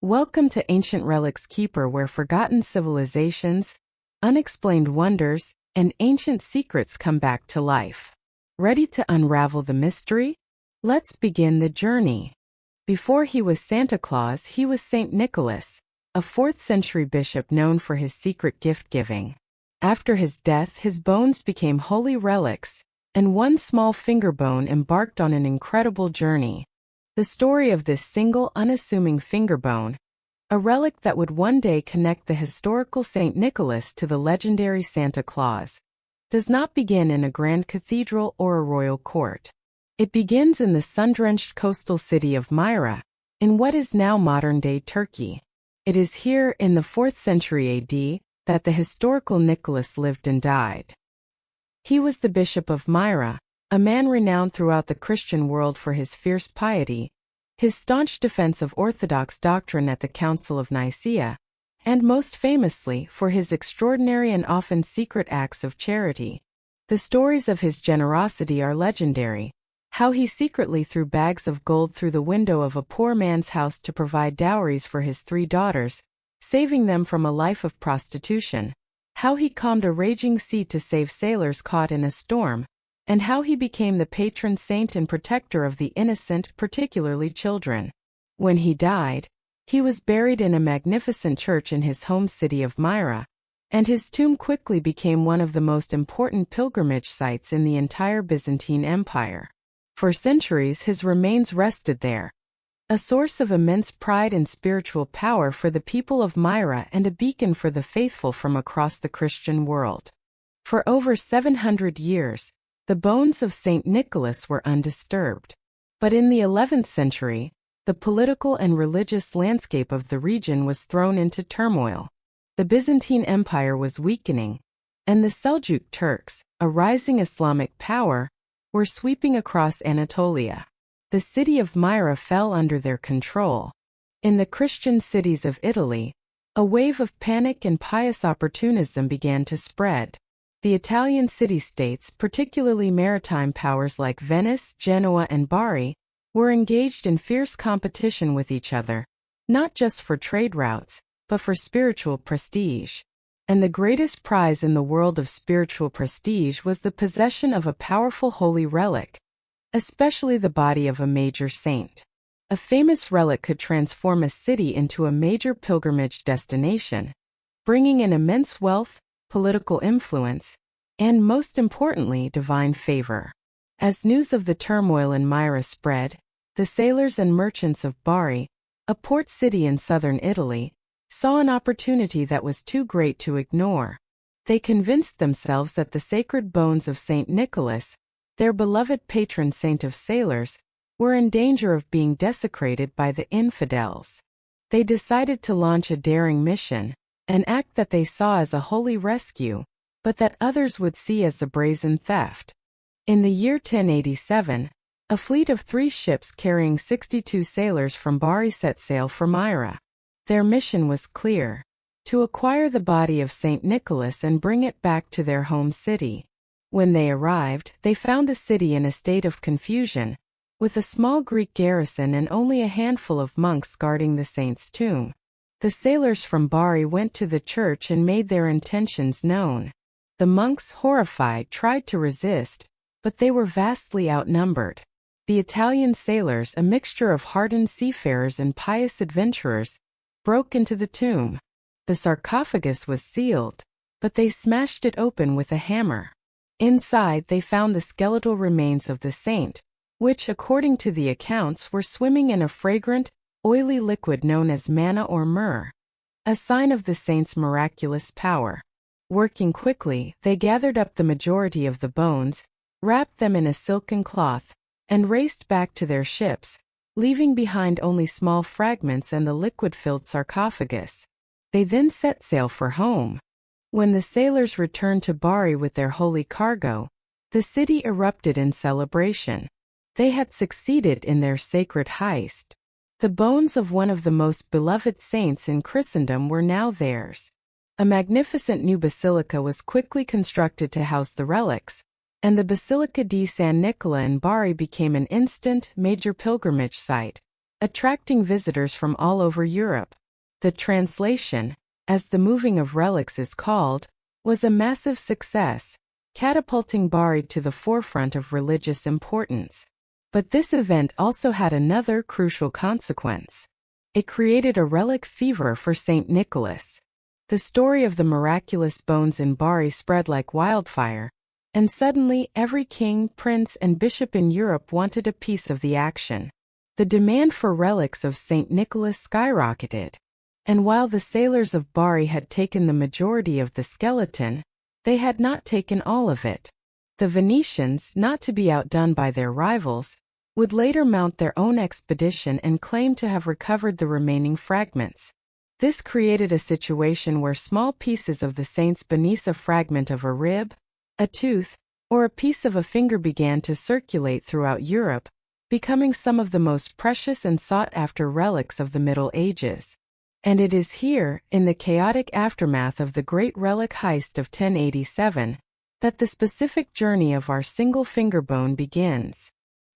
Welcome to Ancient Relics Keeper, where forgotten civilizations, unexplained wonders, and ancient secrets come back to life. Ready to unravel the mystery? Let's begin the journey. Before he was Santa Claus, he was Saint Nicholas, a 4th-century bishop known for his secret gift-giving. After his death, his bones became holy relics, and one small finger bone embarked on an incredible journey. The story of this single, unassuming finger bone, a relic that would one day connect the historical Saint Nicholas to the legendary Santa Claus, does not begin in a grand cathedral or a royal court. It begins in the sun-drenched coastal city of Myra, in what is now modern-day Turkey. It is here, in the 4th century AD, that the historical Nicholas lived and died. He was the bishop of Myra, a man renowned throughout the Christian world for his fierce piety, his staunch defense of orthodox doctrine at the Council of Nicaea, and most famously for his extraordinary and often secret acts of charity. The stories of his generosity are legendary. How he secretly threw bags of gold through the window of a poor man's house to provide dowries for his 3 daughters, saving them from a life of prostitution. How he calmed a raging sea to save sailors caught in a storm, and how he became the patron saint and protector of the innocent, particularly children. When he died, he was buried in a magnificent church in his home city of Myra, and his tomb quickly became one of the most important pilgrimage sites in the entire Byzantine Empire. For centuries his remains rested there, a source of immense pride and spiritual power for the people of Myra and a beacon for the faithful from across the Christian world. For over 700 years, the bones of Saint Nicholas were undisturbed. But in the 11th century, the political and religious landscape of the region was thrown into turmoil. The Byzantine Empire was weakening, and the Seljuk Turks, a rising Islamic power, were sweeping across Anatolia. The city of Myra fell under their control. In the Christian cities of Italy, a wave of panic and pious opportunism began to spread. The Italian city-states, particularly maritime powers like Venice, Genoa, and Bari, were engaged in fierce competition with each other, not just for trade routes, but for spiritual prestige. And the greatest prize in the world of spiritual prestige was the possession of a powerful holy relic, especially the body of a major saint. A famous relic could transform a city into a major pilgrimage destination, bringing in immense wealth, political influence, and most importantly, divine favor. As news of the turmoil in Myra spread, the sailors and merchants of Bari, a port city in southern Italy, saw an opportunity that was too great to ignore. They convinced themselves that the sacred bones of Saint Nicholas, their beloved patron saint of sailors, were in danger of being desecrated by the infidels. They decided to launch a daring mission, an act that they saw as a holy rescue, but that others would see as a brazen theft. In the year 1087, a fleet of 3 ships carrying 62 sailors from Bari set sail for Myra. Their mission was clear: to acquire the body of Saint Nicholas and bring it back to their home city. When they arrived, they found the city in a state of confusion, with a small Greek garrison and only a handful of monks guarding the saint's tomb. The sailors from Bari went to the church and made their intentions known. The monks, horrified, tried to resist, but they were vastly outnumbered. The Italian sailors, a mixture of hardened seafarers and pious adventurers, broke into the tomb. The sarcophagus was sealed, but they smashed it open with a hammer. Inside they found the skeletal remains of the saint, which, according to the accounts, were swimming in a fragrant, oily liquid known as manna or myrrh, a sign of the saint's miraculous power. Working quickly, they gathered up the majority of the bones, wrapped them in a silken cloth, and raced back to their ships, leaving behind only small fragments and the liquid-filled sarcophagus. They then set sail for home. When the sailors returned to Bari with their holy cargo, the city erupted in celebration. They had succeeded in their sacred heist. The bones of one of the most beloved saints in Christendom were now theirs. A magnificent new basilica was quickly constructed to house the relics, and the Basilica di San Nicola in Bari became an instant, major pilgrimage site. attracting visitors from all over Europe. The translation, as the moving of relics is called, was a massive success, catapulting Bari to the forefront of religious importance. But this event also had another crucial consequence. It created a relic fever for St. Nicholas. The story of the miraculous bones in Bari spread like wildfire, and suddenly every king, prince, and bishop in Europe wanted a piece of the action. The demand for relics of St. Nicholas skyrocketed. And while the sailors of Bari had taken the majority of the skeleton, they had not taken all of it. The Venetians, not to be outdone by their rivals, would later mount their own expedition and claim to have recovered the remaining fragments. This created a situation where small pieces of the saints beneath a fragment of a rib, a tooth, or a piece of a finger began to circulate throughout Europe, becoming some of the most precious and sought-after relics of the Middle Ages. And it is here, in the chaotic aftermath of the Great Relic Heist of 1087, that the specific journey of our single finger bone begins.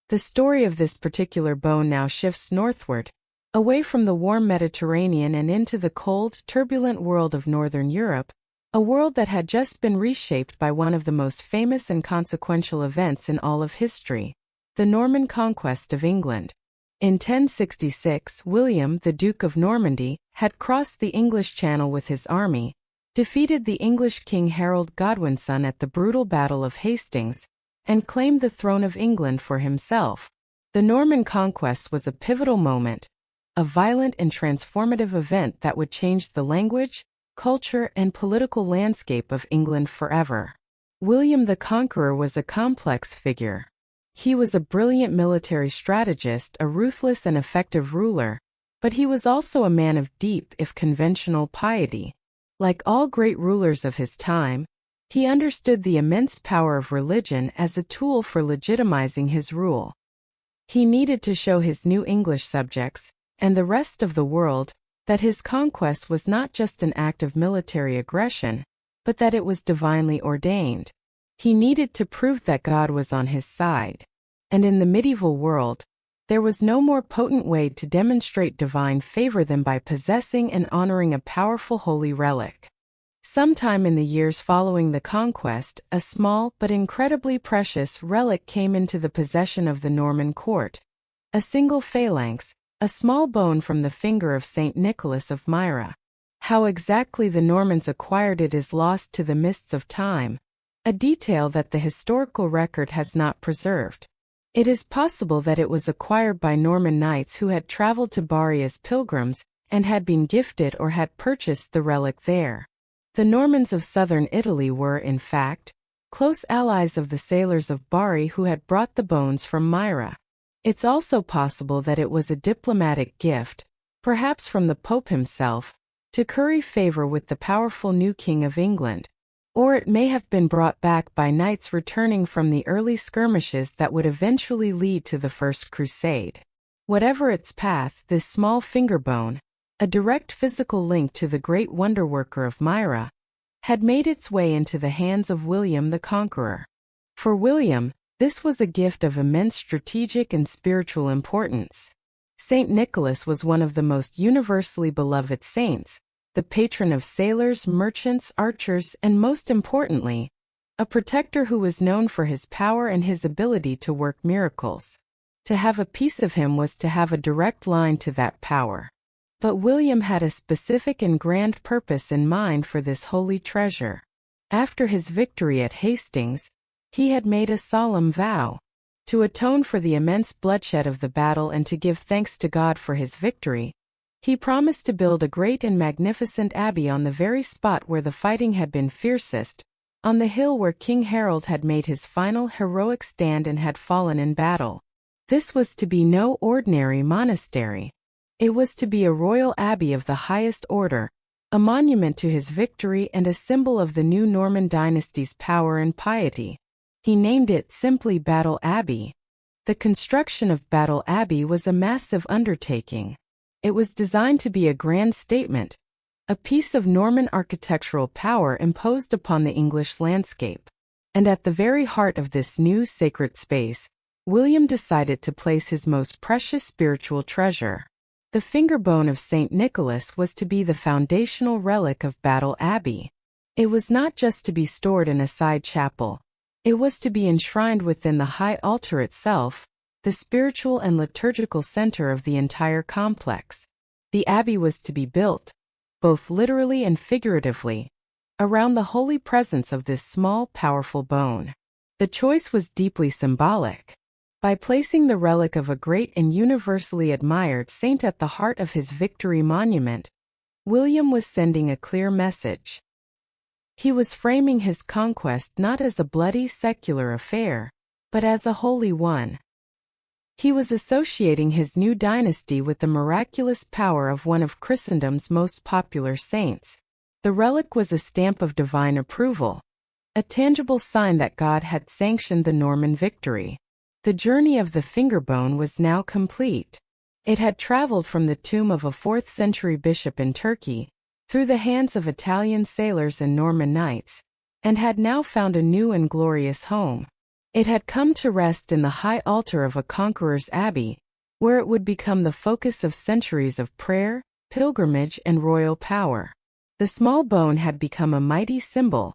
The story of this particular bone now shifts northward, away from the warm Mediterranean and into the cold, turbulent world of Northern Europe, a world that had just been reshaped by one of the most famous and consequential events in all of history, the Norman conquest of England. In 1066, William, the Duke of Normandy, had crossed the English Channel with his army, defeated the English King Harold Godwinson at the brutal Battle of Hastings, and claimed the throne of England for himself. The Norman conquest was a pivotal moment, a violent and transformative event that would change the language, culture, and political landscape of England forever. William the Conqueror was a complex figure. He was a brilliant military strategist, a ruthless and effective ruler, but he was also a man of deep, if conventional, piety. Like all great rulers of his time, he understood the immense power of religion as a tool for legitimizing his rule. He needed to show his new English subjects, and the rest of the world, that his conquest was not just an act of military aggression, but that it was divinely ordained. He needed to prove that God was on his side. And in the medieval world, there was no more potent way to demonstrate divine favor than by possessing and honoring a powerful holy relic. Sometime in the years following the conquest, a small but incredibly precious relic came into the possession of the Norman court. A single phalanx, a small bone from the finger of St. Nicholas of Myra. How exactly the Normans acquired it is lost to the mists of time, a detail that the historical record has not preserved. It is possible that it was acquired by Norman knights who had traveled to Bari as pilgrims and had been gifted or had purchased the relic there. The Normans of southern Italy were, in fact, close allies of the sailors of Bari who had brought the bones from Myra. It's also possible that it was a diplomatic gift, perhaps from the Pope himself, to curry favor with the powerful new King of England. Or it may have been brought back by knights returning from the early skirmishes that would eventually lead to the First Crusade. Whatever its path, this small finger bone, a direct physical link to the great wonderworker of Myra, had made its way into the hands of William the Conqueror. For William, this was a gift of immense strategic and spiritual importance. Saint Nicholas was one of the most universally beloved saints, the patron of sailors, merchants, archers, and most importantly, a protector who was known for his power and his ability to work miracles. To have a piece of him was to have a direct line to that power. But William had a specific and grand purpose in mind for this holy treasure. After his victory at Hastings, he had made a solemn vow to atone for the immense bloodshed of the battle and to give thanks to God for his victory. He promised to build a great and magnificent abbey on the very spot where the fighting had been fiercest, on the hill where King Harold had made his final heroic stand and had fallen in battle. This was to be no ordinary monastery. It was to be a royal abbey of the highest order, a monument to his victory and a symbol of the new Norman dynasty's power and piety. He named it simply Battle Abbey. The construction of Battle Abbey was a massive undertaking. It was designed to be a grand statement, a piece of Norman architectural power imposed upon the English landscape. And at the very heart of this new sacred space, William decided to place his most precious spiritual treasure. The finger bone of St. Nicholas was to be the foundational relic of Battle Abbey. It was not just to be stored in a side chapel. It was to be enshrined within the high altar itself, the spiritual and liturgical center of the entire complex. The abbey was to be built, both literally and figuratively, around the holy presence of this small, powerful bone. The choice was deeply symbolic. By placing the relic of a great and universally admired saint at the heart of his Victory Monument, William was sending a clear message. He was framing his conquest not as a bloody secular affair, but as a holy one. He was associating his new dynasty with the miraculous power of one of Christendom's most popular saints. The relic was a stamp of divine approval, a tangible sign that God had sanctioned the Norman victory. The journey of the finger bone was now complete. It had traveled from the tomb of a 4th-century bishop in Turkey, through the hands of Italian sailors and Norman knights, and had now found a new and glorious home. It had come to rest in the high altar of a conqueror's abbey, where it would become the focus of centuries of prayer, pilgrimage, and royal power. The small bone had become a mighty symbol,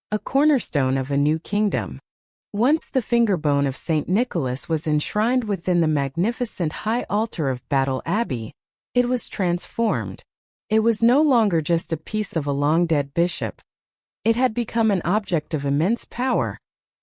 a cornerstone of a new kingdom. Once the finger bone of St. Nicholas was enshrined within the magnificent high altar of Battle Abbey, it was transformed. It was no longer just a piece of a long-dead bishop. It had become an object of immense power,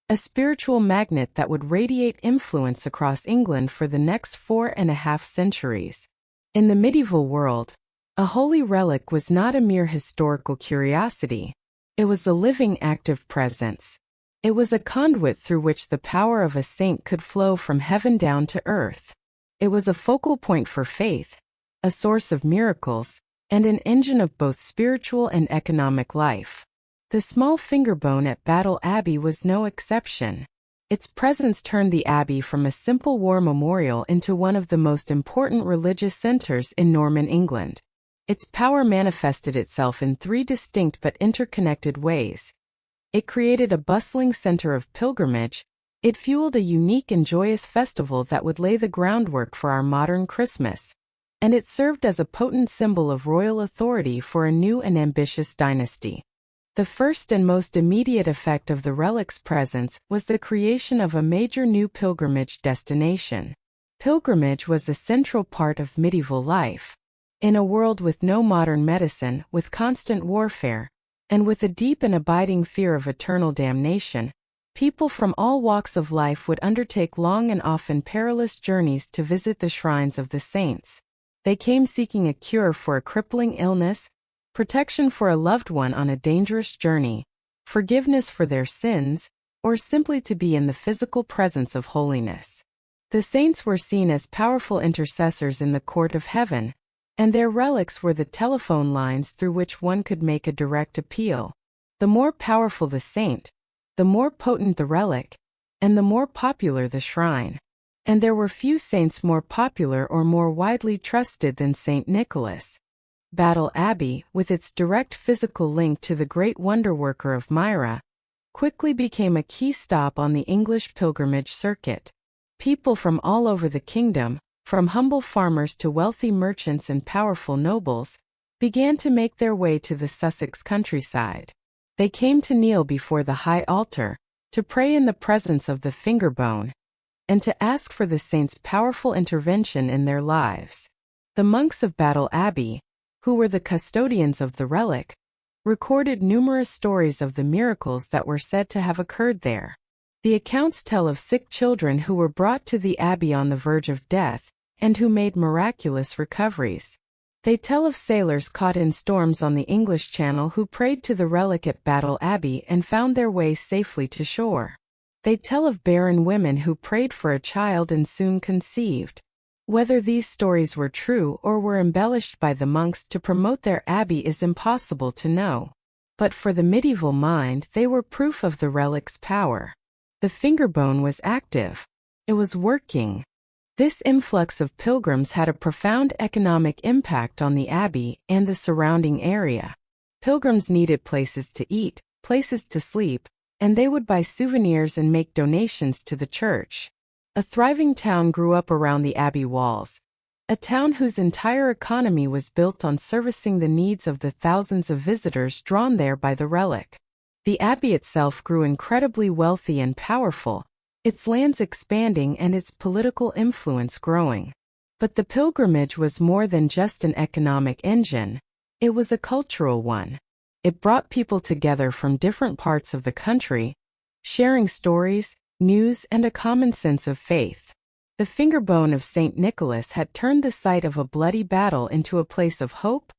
a spiritual magnet that would radiate influence across England for the next 4.5 centuries. In the medieval world, a holy relic was not a mere historical curiosity. It was a living, active presence. It was a conduit through which the power of a saint could flow from heaven down to earth. It was a focal point for faith, a source of miracles, and an engine of both spiritual and economic life. The small finger bone at Battle Abbey was no exception. Its presence turned the abbey from a simple war memorial into one of the most important religious centers in Norman England. Its power manifested itself in 3 distinct but interconnected ways. It created a bustling center of pilgrimage. It fueled a unique and joyous festival that would lay the groundwork for our modern Christmas. And it served as a potent symbol of royal authority for a new and ambitious dynasty. The first and most immediate effect of the relic's presence was the creation of a major new pilgrimage destination. Pilgrimage was a central part of medieval life. In a world with no modern medicine, with constant warfare, and with a deep and abiding fear of eternal damnation, people from all walks of life would undertake long and often perilous journeys to visit the shrines of the saints. They came seeking a cure for a crippling illness, protection for a loved one on a dangerous journey, forgiveness for their sins, or simply to be in the physical presence of holiness. The saints were seen as powerful intercessors in the court of heaven, and their relics were the telephone lines through which one could make a direct appeal. The more powerful the saint, the more potent the relic, and the more popular the shrine. And there were few saints more popular or more widely trusted than St. Nicholas. Battle Abbey, with its direct physical link to the great wonder-worker of Myra, quickly became a key stop on the English pilgrimage circuit. People from all over the kingdom, from humble farmers to wealthy merchants and powerful nobles, began to make their way to the Sussex countryside. They came to kneel before the high altar, to pray in the presence of the finger bone, and to ask for the saint's powerful intervention in their lives. The monks of Battle Abbey, who were the custodians of the relic, recorded numerous stories of the miracles that were said to have occurred there. The accounts tell of sick children who were brought to the abbey on the verge of death, and who made miraculous recoveries. They tell of sailors caught in storms on the English Channel who prayed to the relic at Battle Abbey and found their way safely to shore. They tell of barren women who prayed for a child and soon conceived. Whether these stories were true or were embellished by the monks to promote their abbey is impossible to know. But for the medieval mind, they were proof of the relic's power. The finger bone was active. It was working. This influx of pilgrims had a profound economic impact on the abbey and the surrounding area. Pilgrims needed places to eat, places to sleep, and they would buy souvenirs and make donations to the church. A thriving town grew up around the abbey walls, a town whose entire economy was built on servicing the needs of the thousands of visitors drawn there by the relic. The abbey itself grew incredibly wealthy and powerful, its lands expanding and its political influence growing. But the pilgrimage was more than just an economic engine, it was a cultural one. It brought people together from different parts of the country, sharing stories, news, and a common sense of faith. The fingerbone of St. Nicholas had turned the site of a bloody battle into a place of hope,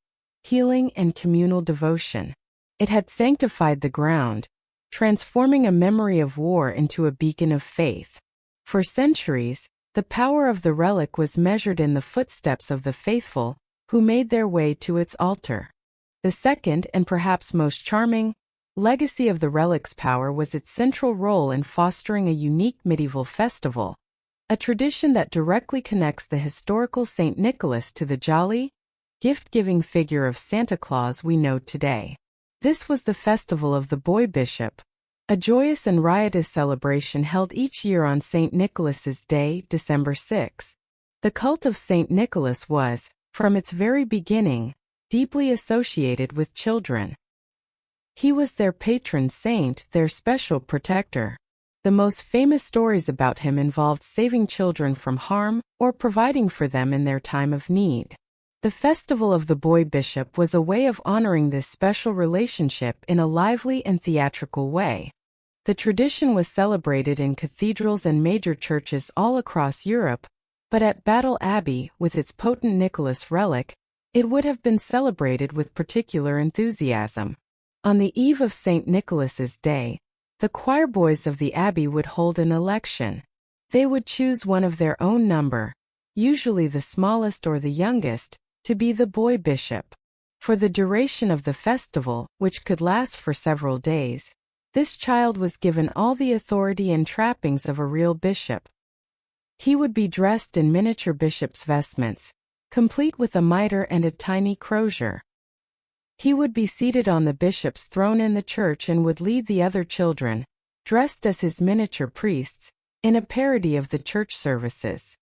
healing, and communal devotion. It had sanctified the ground, transforming a memory of war into a beacon of faith. For centuries, the power of the relic was measured in the footsteps of the faithful who made their way to its altar. The second, and perhaps most charming, legacy of the relic's power was its central role in fostering a unique medieval festival, a tradition that directly connects the historical St. Nicholas to the jolly, gift-giving figure of Santa Claus we know today. This was the festival of the Boy Bishop, a joyous and riotous celebration held each year on St. Nicholas's Day, December 6. The cult of St. Nicholas was, from its very beginning, deeply associated with children. He was their patron saint, their special protector. The most famous stories about him involved saving children from harm or providing for them in their time of need. The Festival of the Boy Bishop was a way of honoring this special relationship in a lively and theatrical way. The tradition was celebrated in cathedrals and major churches all across Europe, but at Battle Abbey, with its potent Nicholas relic, it would have been celebrated with particular enthusiasm. On the eve of St. Nicholas's Day, the choir boys of the abbey would hold an election. They would choose one of their own number, usually the smallest or the youngest, to be the boy bishop. For the duration of the festival, which could last for several days, this child was given all the authority and trappings of a real bishop. He would be dressed in miniature bishop's vestments, complete with a mitre and a tiny crozier. He would be seated on the bishop's throne in the church and would lead the other children, dressed as his miniature priests, in a parody of the church services.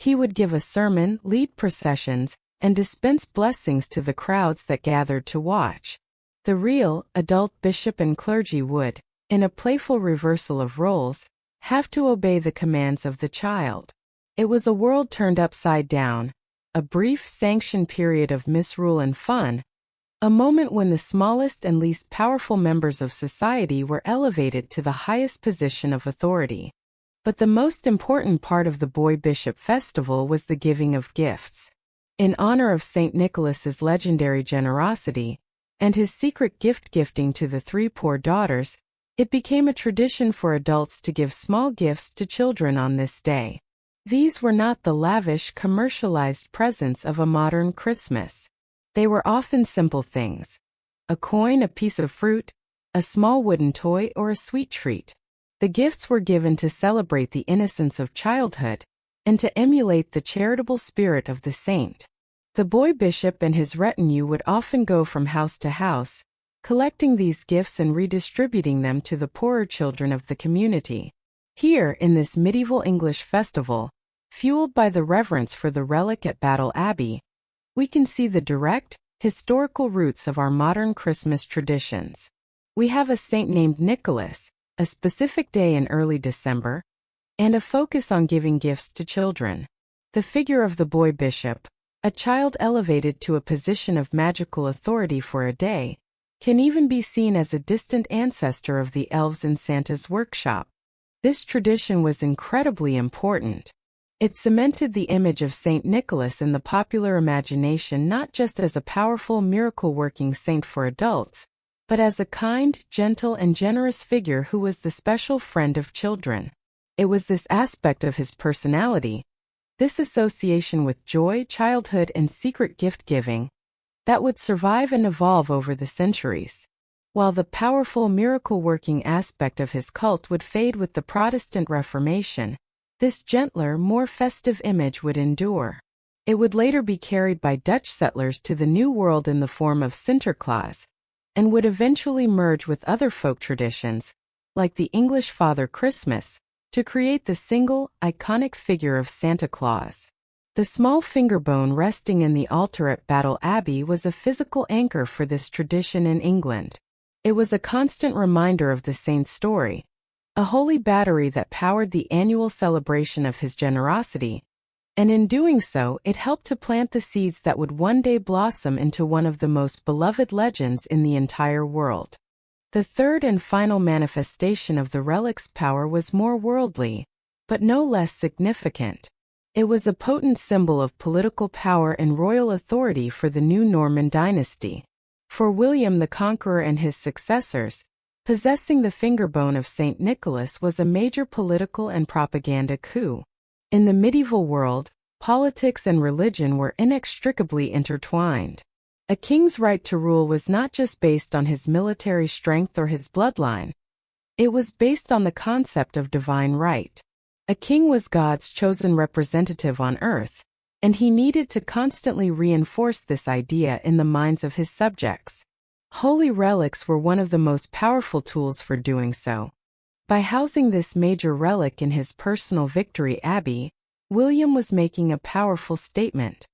He would give a sermon, lead processions, and dispense blessings to the crowds that gathered to watch. The real, adult bishop and clergy would, in a playful reversal of roles, have to obey the commands of the child. It was a world turned upside down, a brief sanctioned period of misrule and fun, a moment when the smallest and least powerful members of society were elevated to the highest position of authority. But the most important part of the Boy Bishop Festival was the giving of gifts. In honor of St. Nicholas's legendary generosity, and his secret gift-gifting to the three poor daughters, it became a tradition for adults to give small gifts to children on this day. These were not the lavish, commercialized presents of a modern Christmas. They were often simple things: a coin, a piece of fruit, a small wooden toy, or a sweet treat. The gifts were given to celebrate the innocence of childhood and to emulate the charitable spirit of the saint. The boy bishop and his retinue would often go from house to house, collecting these gifts and redistributing them to the poorer children of the community. Here, in this medieval English festival, fueled by the reverence for the relic at Battle Abbey, we can see the direct, historical roots of our modern Christmas traditions. We have a saint named Nicholas, a specific day in early December, and a focus on giving gifts to children. The figure of the boy bishop, a child elevated to a position of magical authority for a day, can even be seen as a distant ancestor of the elves in Santa's workshop. This tradition was incredibly important. It cemented the image of Saint Nicholas in the popular imagination not just as a powerful miracle-working saint for adults, but as a kind, gentle, and generous figure who was the special friend of children. It was this aspect of his personality, this association with joy, childhood, and secret gift-giving, that would survive and evolve over the centuries. While the powerful miracle-working aspect of his cult would fade with the Protestant Reformation, this gentler, more festive image would endure. It would later be carried by Dutch settlers to the New World in the form of Sinterklaas, and would eventually merge with other folk traditions, like the English Father Christmas, to create the single, iconic figure of Santa Claus. The small finger bone resting in the altar at Battle Abbey was a physical anchor for this tradition in England. It was a constant reminder of the saint's story, a holy battery that powered the annual celebration of his generosity, and in doing so, it helped to plant the seeds that would one day blossom into one of the most beloved legends in the entire world. The third and final manifestation of the relic's power was more worldly, but no less significant. It was a potent symbol of political power and royal authority for the new Norman dynasty. For William the Conqueror and his successors, possessing the fingerbone of St. Nicholas was a major political and propaganda coup. In the medieval world, politics and religion were inextricably intertwined. A king's right to rule was not just based on his military strength or his bloodline. It was based on the concept of divine right. A king was God's chosen representative on earth, and he needed to constantly reinforce this idea in the minds of his subjects. Holy relics were one of the most powerful tools for doing so. By housing this major relic in his personal Victory Abbey, William was making a powerful statement.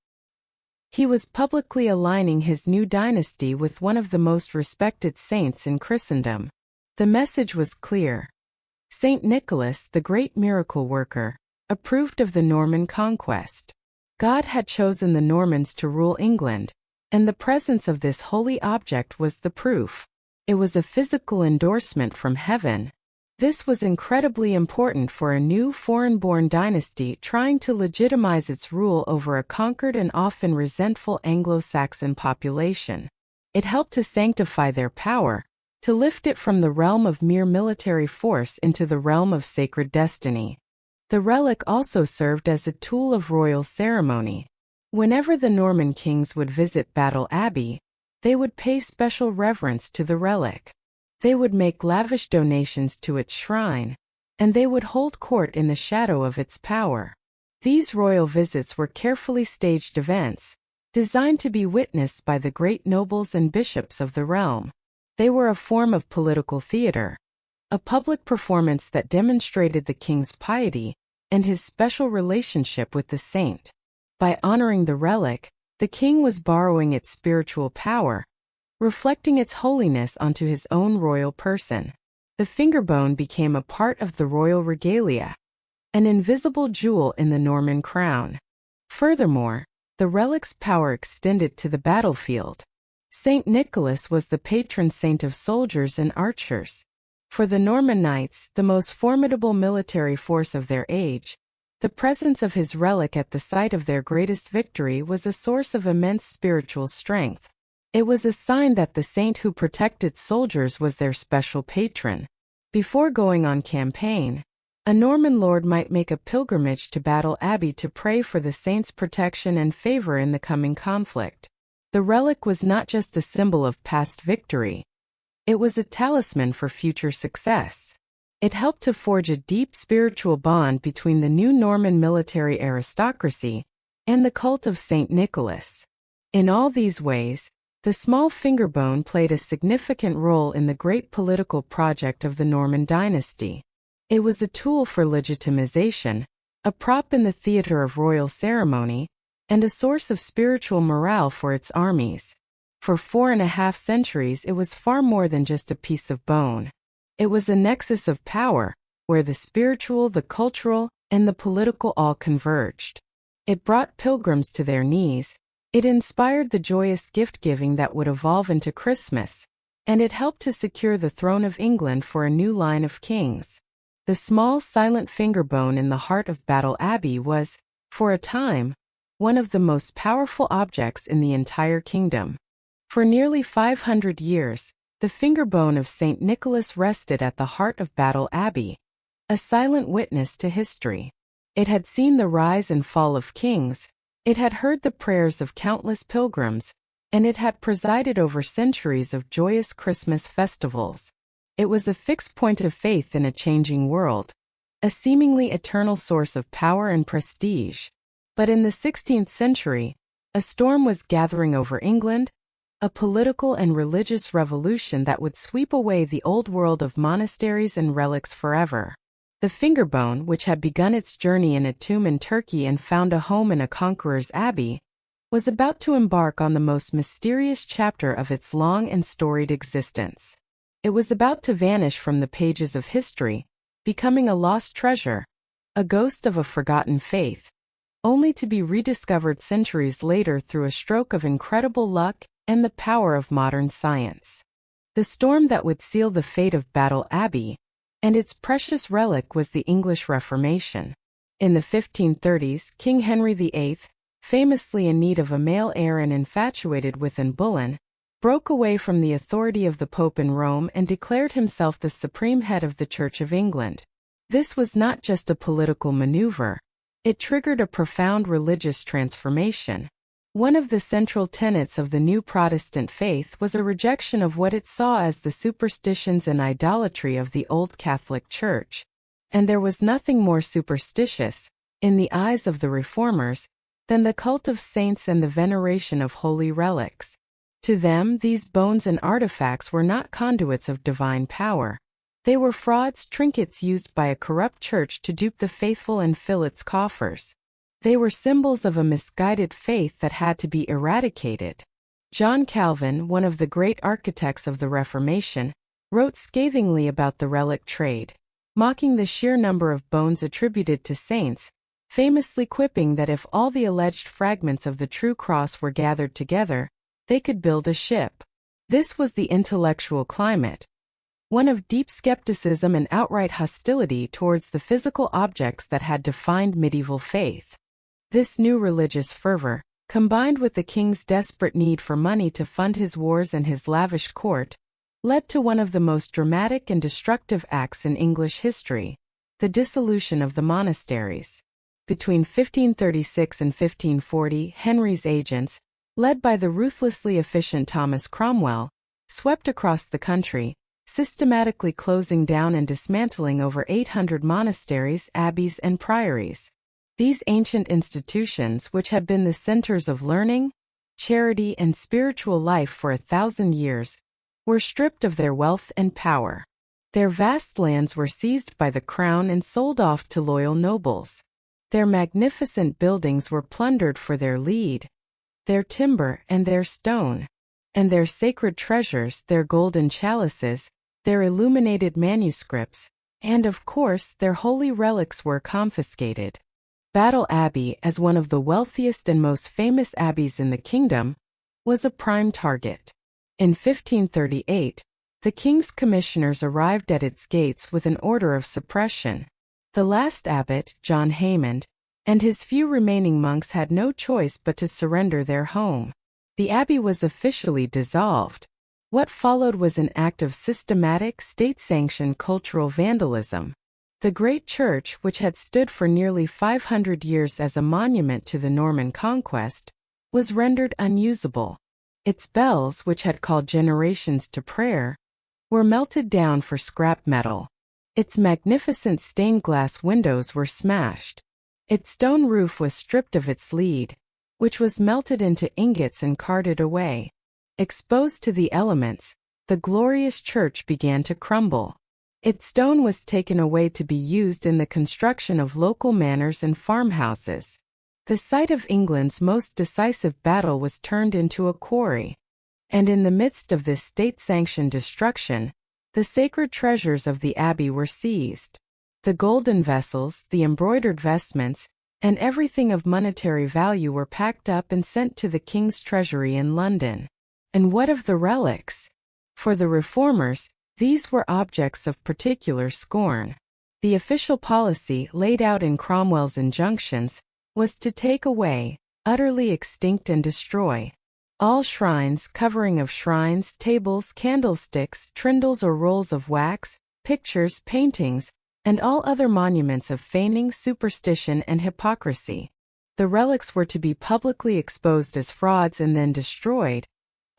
He was publicly aligning his new dynasty with one of the most respected saints in Christendom. The message was clear. Saint Nicholas, the great miracle worker, approved of the Norman conquest. God had chosen the Normans to rule England, and the presence of this holy object was the proof. It was a physical endorsement from heaven. This was incredibly important for a new foreign-born dynasty trying to legitimize its rule over a conquered and often resentful Anglo-Saxon population. It helped to sanctify their power, to lift it from the realm of mere military force into the realm of sacred destiny. The relic also served as a tool of royal ceremony. Whenever the Norman kings would visit Battle Abbey, they would pay special reverence to the relic. They would make lavish donations to its shrine, and they would hold court in the shadow of its power. These royal visits were carefully staged events, designed to be witnessed by the great nobles and bishops of the realm. They were a form of political theater, a public performance that demonstrated the king's piety and his special relationship with the saint. By honoring the relic, the king was borrowing its spiritual power, reflecting its holiness onto his own royal person. The fingerbone became a part of the royal regalia, an invisible jewel in the Norman crown. Furthermore, the relic's power extended to the battlefield. Saint Nicholas was the patron saint of soldiers and archers. For the Norman knights, the most formidable military force of their age, the presence of his relic at the site of their greatest victory was a source of immense spiritual strength. It was a sign that the saint who protected soldiers was their special patron. Before going on campaign, a Norman lord might make a pilgrimage to Battle Abbey to pray for the saint's protection and favor in the coming conflict. The relic was not just a symbol of past victory. It was a talisman for future success. It helped to forge a deep spiritual bond between the new Norman military aristocracy and the cult of Saint Nicholas. In all these ways, the small fingerbone played a significant role in the great political project of the Norman dynasty. It was a tool for legitimization, a prop in the theater of royal ceremony, and a source of spiritual morale for its armies. For 4.5 centuries it was far more than just a piece of bone. It was a nexus of power, where the spiritual, the cultural, and the political all converged. It brought pilgrims to their knees. It inspired the joyous gift-giving that would evolve into Christmas, and it helped to secure the throne of England for a new line of kings. The small, silent fingerbone in the heart of Battle Abbey was, for a time, one of the most powerful objects in the entire kingdom. For nearly 500 years, the fingerbone of St. Nicholas rested at the heart of Battle Abbey, a silent witness to history. It had seen the rise and fall of kings, it had heard the prayers of countless pilgrims, and it had presided over centuries of joyous Christmas festivals. It was a fixed point of faith in a changing world, a seemingly eternal source of power and prestige. But in the 16th century, a storm was gathering over England, a political and religious revolution that would sweep away the old world of monasteries and relics forever. The finger bone, which had begun its journey in a tomb in Turkey and found a home in a conqueror's abbey, was about to embark on the most mysterious chapter of its long and storied existence. It was about to vanish from the pages of history, becoming a lost treasure, a ghost of a forgotten faith, only to be rediscovered centuries later through a stroke of incredible luck and the power of modern science. The storm that would seal the fate of Battle Abbey and its precious relic was the English Reformation. In the 1530s, King Henry VIII, famously in need of a male heir and infatuated with Anne Boleyn, broke away from the authority of the Pope in Rome and declared himself the supreme head of the Church of England. This was not just a political maneuver. It triggered a profound religious transformation. One of the central tenets of the new Protestant faith was a rejection of what it saw as the superstitions and idolatry of the old Catholic Church. And there was nothing more superstitious, in the eyes of the Reformers, than the cult of saints and the veneration of holy relics. To them, these bones and artifacts were not conduits of divine power. They were frauds, trinkets used by a corrupt church to dupe the faithful and fill its coffers. They were symbols of a misguided faith that had to be eradicated. John Calvin, one of the great architects of the Reformation, wrote scathingly about the relic trade, mocking the sheer number of bones attributed to saints, famously quipping that if all the alleged fragments of the true cross were gathered together, they could build a ship. This was the intellectual climate, one of deep skepticism and outright hostility towards the physical objects that had defined medieval faith. This new religious fervor, combined with the king's desperate need for money to fund his wars and his lavish court, led to one of the most dramatic and destructive acts in English history, the dissolution of the monasteries. Between 1536 and 1540, Henry's agents, led by the ruthlessly efficient Thomas Cromwell, swept across the country, systematically closing down and dismantling over 800 monasteries, abbeys, and priories. These ancient institutions, which had been the centers of learning, charity, and spiritual life for 1,000 years, were stripped of their wealth and power. Their vast lands were seized by the crown and sold off to loyal nobles. Their magnificent buildings were plundered for their lead, their timber and their stone, and their sacred treasures, their golden chalices, their illuminated manuscripts, and of course their holy relics were confiscated. Battle Abbey, as one of the wealthiest and most famous abbeys in the kingdom, was a prime target. In 1538, the king's commissioners arrived at its gates with an order of suppression. The last abbot, John Haymond, and his few remaining monks had no choice but to surrender their home. The abbey was officially dissolved. What followed was an act of systematic, state-sanctioned cultural vandalism. The great church, which had stood for nearly 500 years as a monument to the Norman conquest, was rendered unusable. Its bells, which had called generations to prayer, were melted down for scrap metal. Its magnificent stained glass windows were smashed. Its stone roof was stripped of its lead, which was melted into ingots and carted away. Exposed to the elements, the glorious church began to crumble. Its stone was taken away to be used in the construction of local manors and farmhouses. The site of England's most decisive battle was turned into a quarry. And in the midst of this state-sanctioned destruction, the sacred treasures of the abbey were seized. The golden vessels, the embroidered vestments, and everything of monetary value were packed up and sent to the king's treasury in London. And what of the relics? For the reformers, these were objects of particular scorn. The official policy, laid out in Cromwell's injunctions, was to take away, utterly extinct and destroy, all shrines, covering of shrines, tables, candlesticks, trindles or rolls of wax, pictures, paintings, and all other monuments of feigning, superstition, and hypocrisy. The relics were to be publicly exposed as frauds and then destroyed,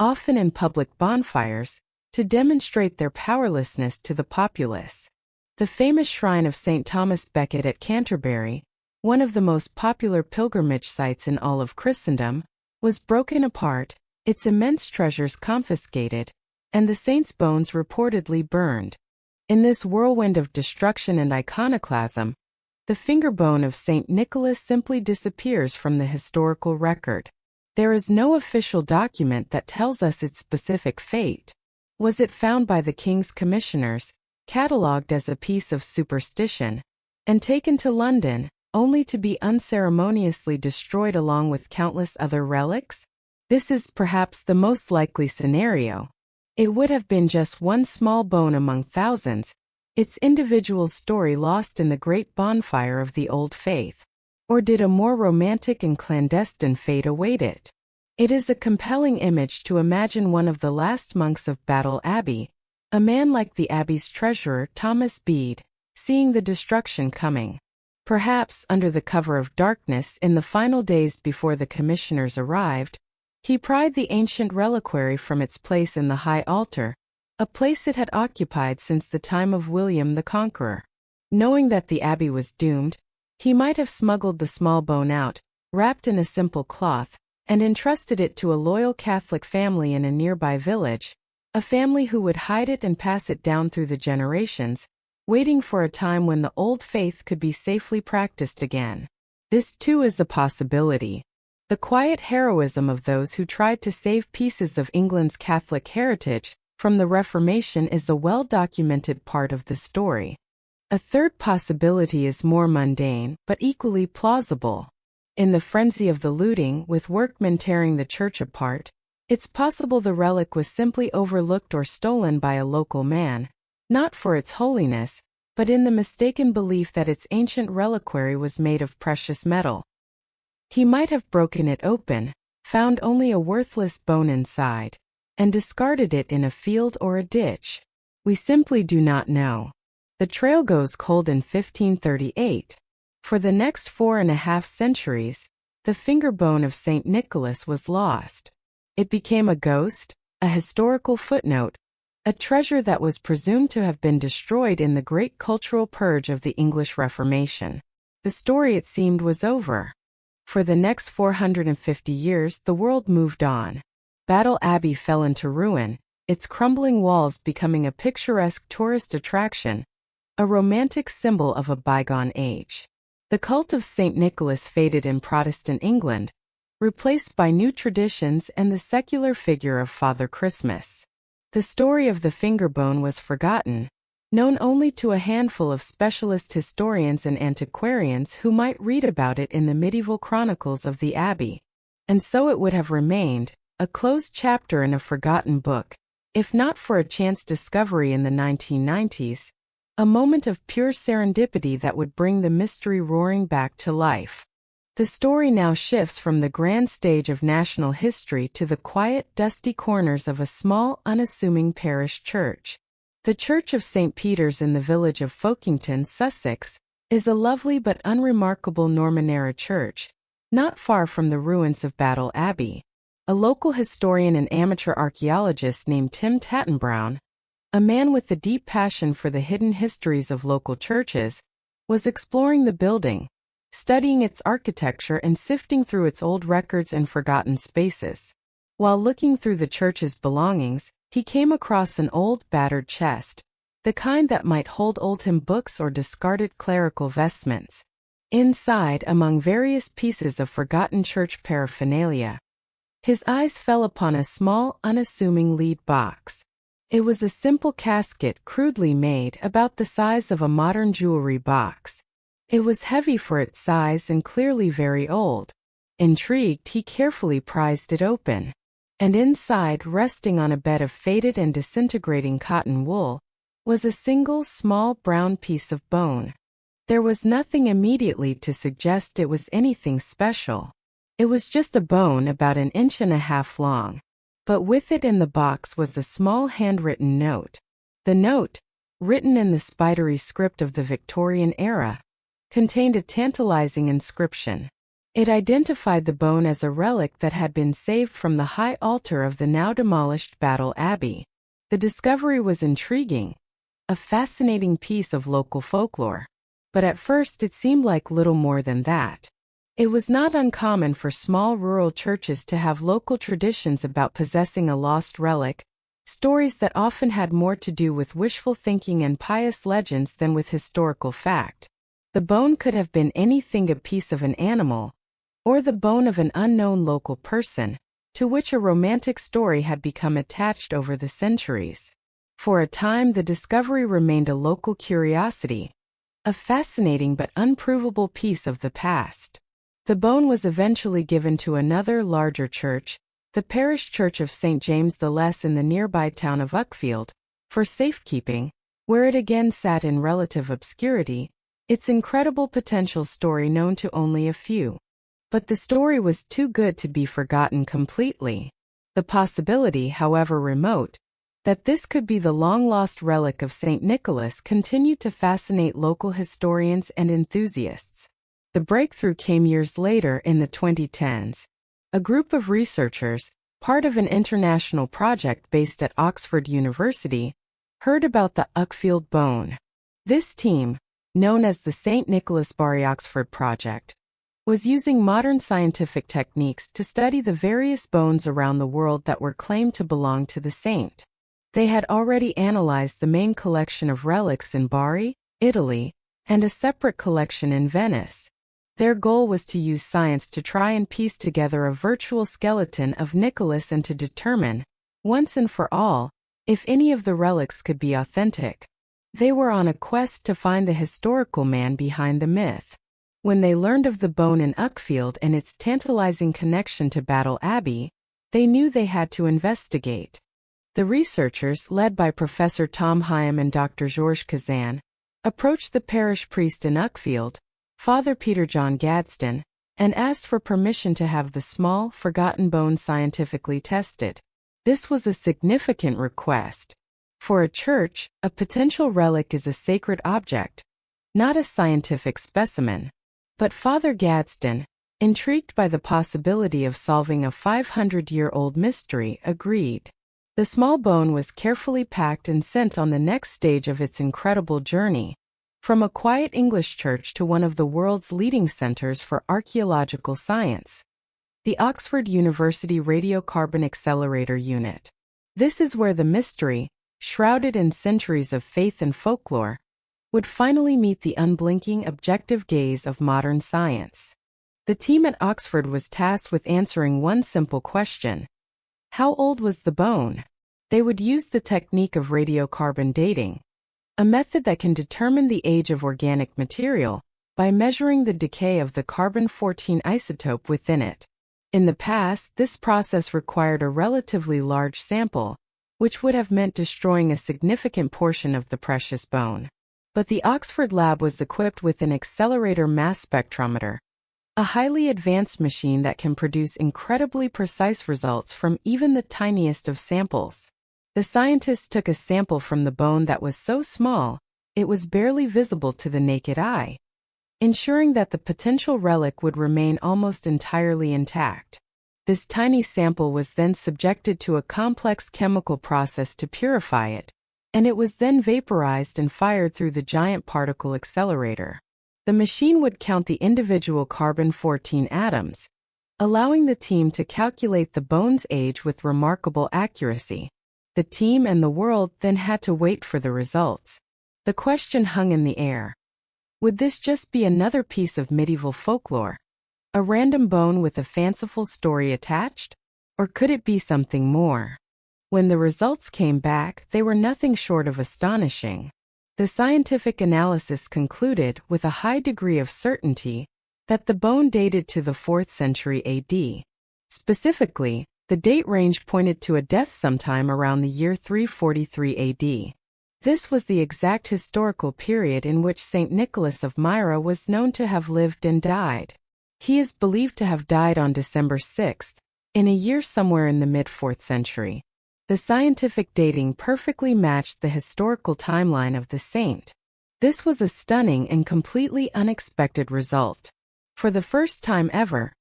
often in public bonfires, to demonstrate their powerlessness to the populace. The famous shrine of St. Thomas Becket at Canterbury, one of the most popular pilgrimage sites in all of Christendom, was broken apart, its immense treasures confiscated, and the saint's bones reportedly burned. In this whirlwind of destruction and iconoclasm, the finger bone of St. Nicholas simply disappears from the historical record. There is no official document that tells us its specific fate. Was it found by the king's commissioners, catalogued as a piece of superstition, and taken to London, only to be unceremoniously destroyed along with countless other relics? This is perhaps the most likely scenario. It would have been just one small bone among thousands, its individual story lost in the great bonfire of the old faith. Or did a more romantic and clandestine fate await it? It is a compelling image to imagine one of the last monks of Battle Abbey, a man like the abbey's treasurer Thomas Bede, seeing the destruction coming. Perhaps under the cover of darkness in the final days before the commissioners arrived, he pried the ancient reliquary from its place in the high altar, a place it had occupied since the time of William the Conqueror. Knowing that the abbey was doomed, he might have smuggled the small bone out, wrapped in a simple cloth, and entrusted it to a loyal Catholic family in a nearby village, a family who would hide it and pass it down through the generations, waiting for a time when the old faith could be safely practiced again. This too is a possibility. The quiet heroism of those who tried to save pieces of England's Catholic heritage from the Reformation is a well-documented part of the story. A third possibility is more mundane, but equally plausible. In the frenzy of the looting, with workmen tearing the church apart, it's possible the relic was simply overlooked or stolen by a local man, not for its holiness, but in the mistaken belief that its ancient reliquary was made of precious metal. He might have broken it open, found only a worthless bone inside, and discarded it in a field or a ditch. We simply do not know. The trail goes cold in 1538. For the next 4.5 centuries, the finger bone of St. Nicholas was lost. It became a ghost, a historical footnote, a treasure that was presumed to have been destroyed in the great cultural purge of the English Reformation. The story, it seemed, was over. For the next 450 years, the world moved on. Battle Abbey fell into ruin, its crumbling walls becoming a picturesque tourist attraction, a romantic symbol of a bygone age. The cult of St. Nicholas faded in Protestant England, replaced by new traditions and the secular figure of Father Christmas. The story of the finger bone was forgotten, known only to a handful of specialist historians and antiquarians who might read about it in the medieval chronicles of the abbey. And so it would have remained, a closed chapter in a forgotten book, if not for a chance discovery in the 1990s, a moment of pure serendipity that would bring the mystery roaring back to life. The story now shifts from the grand stage of national history to the quiet, dusty corners of a small, unassuming parish church. The Church of St. Peter's in the village of Folkeington, Sussex, is a lovely but unremarkable Norman-era church, not far from the ruins of Battle Abbey. A local historian and amateur archaeologist named Tim Tattenbrown, a man with a deep passion for the hidden histories of local churches, was exploring the building, studying its architecture and sifting through its old records and forgotten spaces. While looking through the church's belongings, he came across an old, battered chest, the kind that might hold old hymn books or discarded clerical vestments. Inside, among various pieces of forgotten church paraphernalia, his eyes fell upon a small, unassuming lead box. It was a simple casket crudely made, about the size of a modern jewelry box. It was heavy for its size and clearly very old. Intrigued, he carefully prized it open. And inside, resting on a bed of faded and disintegrating cotton wool, was a single small brown piece of bone. There was nothing immediately to suggest it was anything special. It was just a bone about 1.5 inches long. But with it in the box was a small handwritten note. The note, written in the spidery script of the Victorian era, contained a tantalizing inscription. It identified the bone as a relic that had been saved from the high altar of the now demolished Battle Abbey. The discovery was intriguing, a fascinating piece of local folklore. But at first it seemed like little more than that. It was not uncommon for small rural churches to have local traditions about possessing a lost relic, stories that often had more to do with wishful thinking and pious legends than with historical fact. The bone could have been anything: a piece of an animal, or the bone of an unknown local person, to which a romantic story had become attached over the centuries. For a time, the discovery remained a local curiosity, a fascinating but unprovable piece of the past. The bone was eventually given to another larger church, the parish church of St. James the Less in the nearby town of Uckfield, for safekeeping, where it again sat in relative obscurity, its incredible potential story known to only a few. But the story was too good to be forgotten completely. The possibility, however remote, that this could be the long-lost relic of St. Nicholas continued to fascinate local historians and enthusiasts. The breakthrough came years later in the 2010s. A group of researchers, part of an international project based at Oxford University, heard about the Uckfield bone. This team, known as the St. Nicholas Barry Oxford Project, was using modern scientific techniques to study the various bones around the world that were claimed to belong to the saint. They had already analyzed the main collection of relics in Bari, Italy, and a separate collection in Venice. Their goal was to use science to try and piece together a virtual skeleton of Nicholas and to determine, once and for all, if any of the relics could be authentic. They were on a quest to find the historical man behind the myth. When they learned of the bone in Uckfield and its tantalizing connection to Battle Abbey, they knew they had to investigate. The researchers, led by Professor Tom Hyam and Dr. Georges Kazan, approached the parish priest in Uckfield, Father Peter John Gadsden, and asked for permission to have the small, forgotten bone scientifically tested. This was a significant request. For a church, a potential relic is a sacred object, not a scientific specimen. But Father Gadsden, intrigued by the possibility of solving a 500-year-old mystery, agreed. The small bone was carefully packed and sent on the next stage of its incredible journey, from a quiet English church to one of the world's leading centers for archaeological science, the Oxford University Radiocarbon Accelerator Unit. This is where the mystery, shrouded in centuries of faith and folklore, would finally meet the unblinking, objective gaze of modern science. The team at Oxford was tasked with answering one simple question: how old was the bone? They would use the technique of radiocarbon dating, a method that can determine the age of organic material by measuring the decay of the carbon-14 isotope within it. In the past, this process required a relatively large sample, which would have meant destroying a significant portion of the precious bone. But the Oxford lab was equipped with an accelerator mass spectrometer, a highly advanced machine that can produce incredibly precise results from even the tiniest of samples. The scientists took a sample from the bone that was so small, it was barely visible to the naked eye, ensuring that the potential relic would remain almost entirely intact. This tiny sample was then subjected to a complex chemical process to purify it, and it was then vaporized and fired through the giant particle accelerator. The machine would count the individual carbon-14 atoms, allowing the team to calculate the bone's age with remarkable accuracy. The team and the world then had to wait for the results. The question hung in the air. Would this just be another piece of medieval folklore? A random bone with a fanciful story attached? Or could it be something more? When the results came back, they were nothing short of astonishing. The scientific analysis concluded with a high degree of certainty that the bone dated to the 4th century AD. Specifically, the date range pointed to a death sometime around the year 343 AD. This was the exact historical period in which St. Nicholas of Myra was known to have lived and died. He is believed to have died on December 6th, in a year somewhere in the mid-4th century. The scientific dating perfectly matched the historical timeline of the saint. This was a stunning and completely unexpected result. For the first time ever,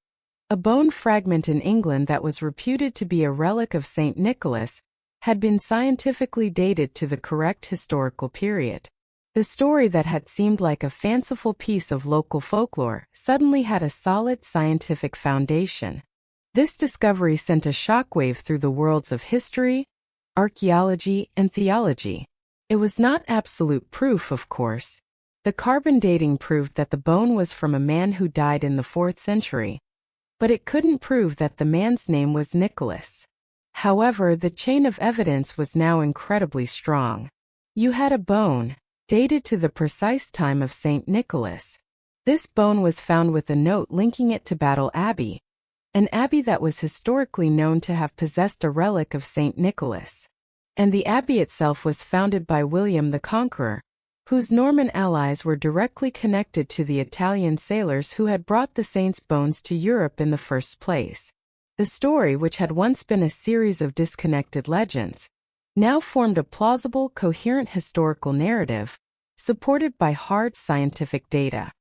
a bone fragment in England that was reputed to be a relic of St. Nicholas had been scientifically dated to the correct historical period. The story that had seemed like a fanciful piece of local folklore suddenly had a solid scientific foundation. This discovery sent a shockwave through the worlds of history, archaeology, and theology. It was not absolute proof, of course. The carbon dating proved that the bone was from a man who died in the 4th century, but it couldn't prove that the man's name was Nicholas. However, the chain of evidence was now incredibly strong. You had a bone, dated to the precise time of St. Nicholas. This bone was found with a note linking it to Battle Abbey, an abbey that was historically known to have possessed a relic of St. Nicholas. And the abbey itself was founded by William the Conqueror, whose Norman allies were directly connected to the Italian sailors who had brought the saint's bones to Europe in the first place. The story, which had once been a series of disconnected legends, now formed a plausible, coherent historical narrative, supported by hard scientific data.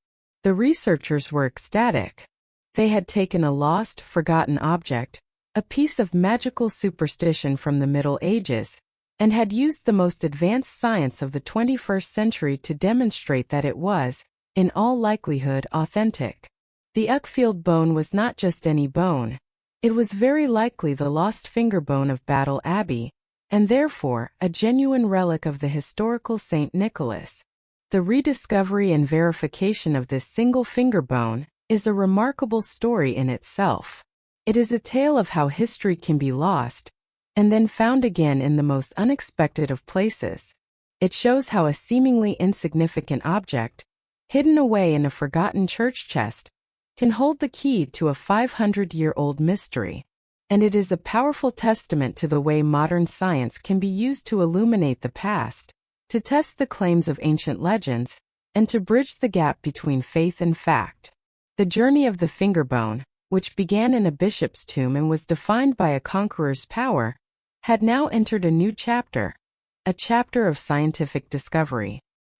The researchers were ecstatic. They had taken a lost, forgotten object, a piece of magical superstition from the Middle Ages, and had used the most advanced science of the 21st century to demonstrate that it was, in all likelihood, authentic. The Uckfield bone was not just any bone. It was very likely the lost finger bone of Battle Abbey, and therefore a genuine relic of the historical St. Nicholas. The rediscovery and verification of this single finger bone is a remarkable story in itself. It is a tale of how history can be lost and then found again in the most unexpected of places. It shows how a seemingly insignificant object, hidden away in a forgotten church chest, can hold the key to a 500-year-old mystery. And it is a powerful testament to the way modern science can be used to illuminate the past, to test the claims of ancient legends, and to bridge the gap between faith and fact. The journey of the finger bone, which began in a bishop's tomb and was defined by a conqueror's power, had now entered a new chapter, a chapter of scientific discovery.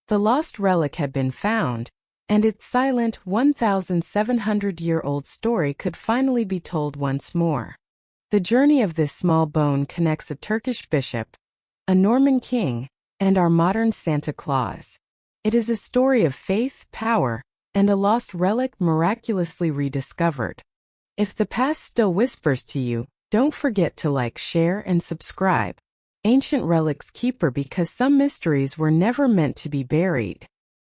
The lost relic had been found, and its silent 1,700-year-old story could finally be told once more. The journey of this small bone connects a Turkish bishop, a Norman king, and our modern Santa Claus. It is a story of faith, power, and a lost relic miraculously rediscovered. If the past still whispers to you, don't forget to like, share, and subscribe. Ancient Relics Keeper, because some mysteries were never meant to be buried.